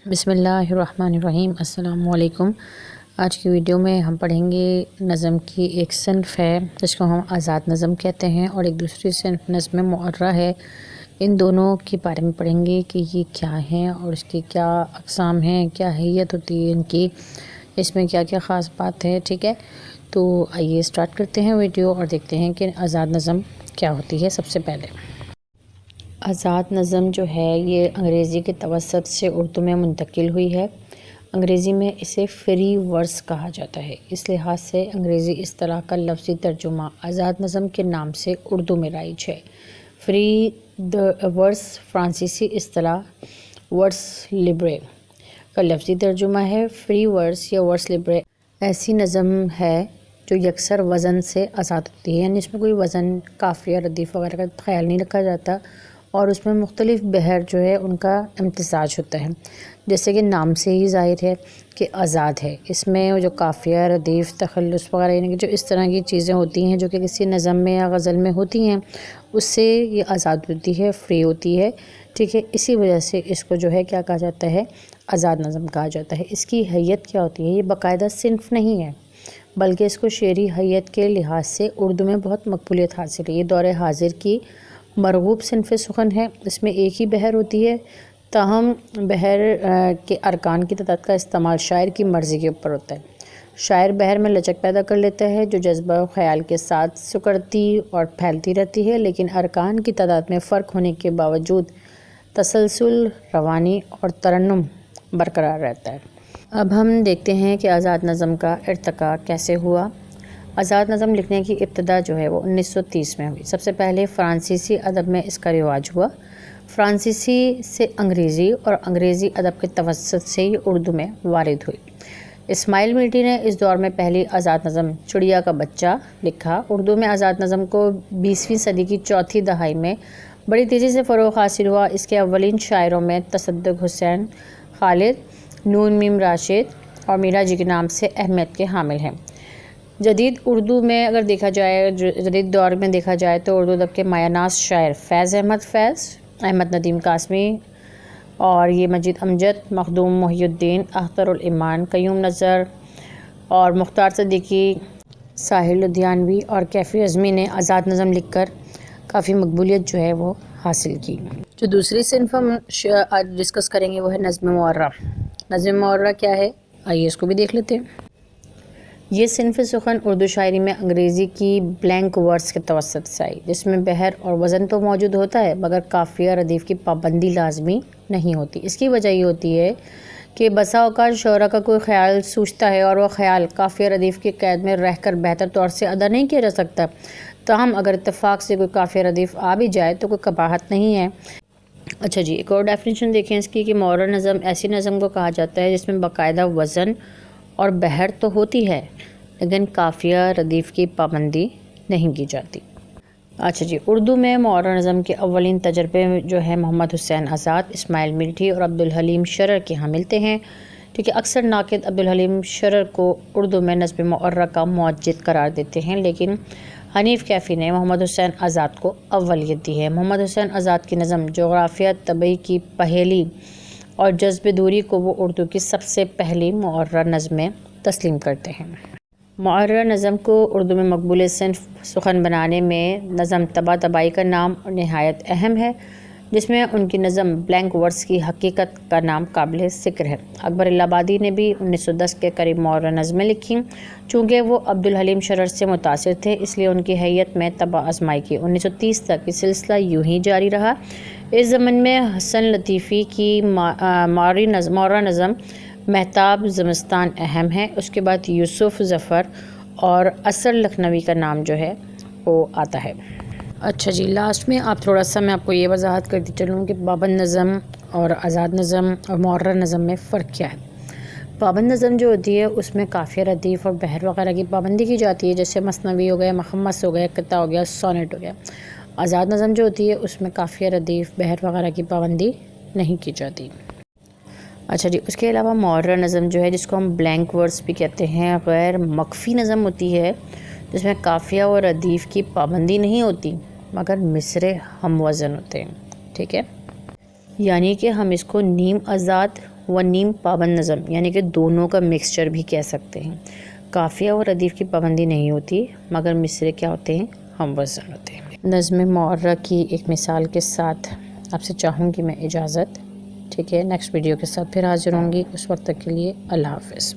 بسم اللہ الرحمن الرحیم۔ السلام علیکم۔ آج کی ویڈیو میں ہم پڑھیں گے نظم کی ایک صنف ہے جس کو ہم آزاد نظم کہتے ہیں، اور ایک دوسری صنف نظم معرہ ہے۔ ان دونوں کے بارے میں پڑھیں گے کہ یہ کیا ہیں اور اس کی کیا اقسام ہیں، کیا حیت ہوتی ہے ان کی، اس میں کیا کیا خاص بات ہے۔ ٹھیک ہے، تو آئیے سٹارٹ کرتے ہیں ویڈیو اور دیکھتے ہیں کہ آزاد نظم کیا ہوتی ہے۔ سب سے پہلے آزاد نظم جو ہے یہ انگریزی کے توسط سے اردو میں منتقل ہوئی ہے۔ انگریزی میں اسے فری ورس کہا جاتا ہے، اس لحاظ سے انگریزی اصطلاح کا لفظی ترجمہ آزاد نظم کے نام سے اردو میں رائج ہے۔ فری ورس فرانسیسی اصطلاح ورس لبرے کا لفظی ترجمہ ہے۔ فری ورس یا ورس لبرے ایسی نظم ہے جو یکسر وزن سے آزاد ہوتی ہے، یعنی اس میں کوئی وزن، قافیہ، ردیف وغیرہ کا خیال نہیں رکھا جاتا، اور اس میں مختلف بحر جو ہے ان کا امتزاج ہوتا ہے، جیسے کہ نام سے ہی ظاہر ہے کہ آزاد ہے۔ اس میں جو قافیہ، ردیف، تخلص وغیرہ یعنی کہ جو اس طرح کی چیزیں ہوتی ہیں جو کہ کسی نظم میں یا غزل میں ہوتی ہیں، اس سے یہ آزاد ہوتی ہے، فری ہوتی ہے۔ ٹھیک ہے، اسی وجہ سے اس کو جو ہے کیا کہا جاتا ہے، آزاد نظم کہا جاتا ہے۔ اس کی حیت کیا ہوتی ہے؟ یہ باقاعدہ صنف نہیں ہے، بلکہ اس کو شعری حیت کے لحاظ سے اردو میں بہت مقبولیت حاصل ہے۔ یہ دور حاضر کی مرغوب صنف سخن ہے۔ اس میں ایک ہی بحر ہوتی ہے، تاہم بحر کے ارکان کی تعداد کا استعمال شاعر کی مرضی کے اوپر ہوتا ہے۔ شاعر بحر میں لچک پیدا کر لیتا ہے جو جذبہ و خیال کے ساتھ سکڑتی اور پھیلتی رہتی ہے، لیکن ارکان کی تعداد میں فرق ہونے کے باوجود تسلسل، روانی اور ترنم برقرار رہتا ہے۔ اب ہم دیکھتے ہیں کہ آزاد نظم کا ارتقاء کیسے ہوا۔ آزاد نظم لکھنے کی ابتدا جو ہے وہ 1930 میں ہوئی۔ سب سے پہلے فرانسیسی ادب میں اس کا رواج ہوا۔ فرانسیسی سے انگریزی اور انگریزی ادب کے توسط سے ہی اردو میں وارد ہوئی۔ اسماعیل میٹھی نے اس دور میں پہلی آزاد نظم چڑیا کا بچہ لکھا۔ اردو میں آزاد نظم کو 20ویں صدی کی چوتھی دہائی میں بڑی تیزی سے فروغ حاصل ہوا۔ اس کے اولین شاعروں میں تصدق حسین، خالد، نون میم راشد اور میرا جی کے نام سے اہمیت کے حامل ہیں۔ جدید اردو میں اگر دیکھا جائے، جدید دور میں دیکھا جائے تو اردو ادب کے مایہ ناز شاعر فیض احمد ندیم قاسمی، اور یہ مجید امجد، مخدوم محی الدین، اختر الایمان، قیوم نظر اور مختار صدیقی، ساحر لدھیانوی اور کیفی اعظمی نے آزاد نظم لکھ کر کافی مقبولیت جو ہے وہ حاصل کی۔ جو دوسری صنف ہم آج ڈسکس کریں گے وہ ہے نظم معرہ۔ نظم معرہ کیا ہے؟ آئیے اس کو بھی دیکھ لیتے ہیں۔ یہ صنف سخن اردو شاعری میں انگریزی کی بلینک ورس کے توسط سے آئی، جس میں بحر اور وزن تو موجود ہوتا ہے مگر قافیہ ردیف کی پابندی لازمی نہیں ہوتی۔ اس کی وجہ یہ ہوتی ہے کہ بسا اوقات شعراء کا کوئی خیال سوچتا ہے اور وہ خیال قافیہ ردیف کی قید میں رہ کر بہتر طور سے ادا نہیں کیا جا سکتا، تاہم اگر اتفاق سے کوئی قافیہ ردیف آ بھی جائے تو کوئی قباحت نہیں ہے۔ اچھا جی، ایک اور ڈیفینیشن دیکھیں اس کی کہ معرہ نظم ایسی نظم کو کہا جاتا ہے جس میں باقاعدہ وزن اور بحر تو ہوتی ہے لیکن قافیہ ردیف کی پابندی نہیں کی جاتی۔ اچھا جی، اردو میں معرہ نظم کے اولین تجربے جو ہے محمد حسین آزاد، اسماعیل میٹھی اور عبدالحلیم شرر کے ہاں ملتے ہیں۔ ٹھیک ہے، اکثر ناقد عبدالحلیم شرر کو اردو میں نظم معرہ کا موجد قرار دیتے ہیں، لیکن حنیف کیفی نے محمد حسین آزاد کو اولیت دی ہے۔ محمد حسین آزاد کی نظم جغرافیہ طبعی کی پہیلی اور جذب دوری کو وہ اردو کی سب سے پہلی معرہ نظمیں تسلیم کرتے ہیں۔ معرہ نظم کو اردو میں مقبول صنف سخن بنانے میں نظم طباطبائی کا نام نہایت اہم ہے، جس میں ان کی نظم بلینک ورس کی حقیقت کا نام قابل ذکر ہے۔ اکبر الہ آبادی نے بھی 1910 کے قریب معرہ نظمیں لکھیں۔ چونکہ وہ عبدالحلیم شرر سے متاثر تھے، اس لیے ان کی حیت میں طبع آزمائی کی۔ 1930 تک یہ سلسلہ یوں ہی جاری رہا۔ اس زمن میں حسن لطیفی کی معرہ نظم مہتاب زمستان اہم ہے۔ اس کے بعد یوسف ظفر اور اثر لکھنوی کا نام جو ہے وہ آتا ہے۔ اچھا جی، لاسٹ میں تھوڑا سا میں آپ کو یہ وضاحت کرتی چلوں کہ پابند نظم اور آزاد نظم اور معرہ نظم میں فرق کیا ہے۔ پابند نظم جو ہوتی ہے اس میں قافیہ ردیف اور بحر وغیرہ کی پابندی کی جاتی ہے، جیسے مثنوی ہو گیا، مخمس ہو گیا، قطعہ ہو گیا، سونیٹ ہو گیا۔ آزاد نظم جو ہوتی ہے اس میں قافیہ ردیف، بحر وغیرہ کی پابندی نہیں کی جاتی۔ اچھا جی، اس کے علاوہ معرہ نظم جو ہے جس کو ہم بلینک ورس بھی کہتے ہیں، غیر مخفی نظم ہوتی ہے، جس میں قافیہ اور ردیف کی پابندی نہیں ہوتی مگر مصرع ہم وزن ہوتے ہیں۔ ٹھیک ہے، یعنی کہ ہم اس کو نیم آزاد و نیم پابند نظم یعنی کہ دونوں کا مکسچر بھی کہہ سکتے ہیں۔ قافیہ اور ردیف کی پابندی نہیں ہوتی مگر مصرے کیا ہوتے ہیں؟ ہم وزن ہوتے ہیں۔ نظم معرہ کی ایک مثال کے ساتھ آپ سے چاہوں گی میں اجازت، ٹھیک ہے؟ نیکسٹ ویڈیو کے ساتھ پھر حاضر ہوں گی، اس وقت تک کے لیے اللہ حافظ۔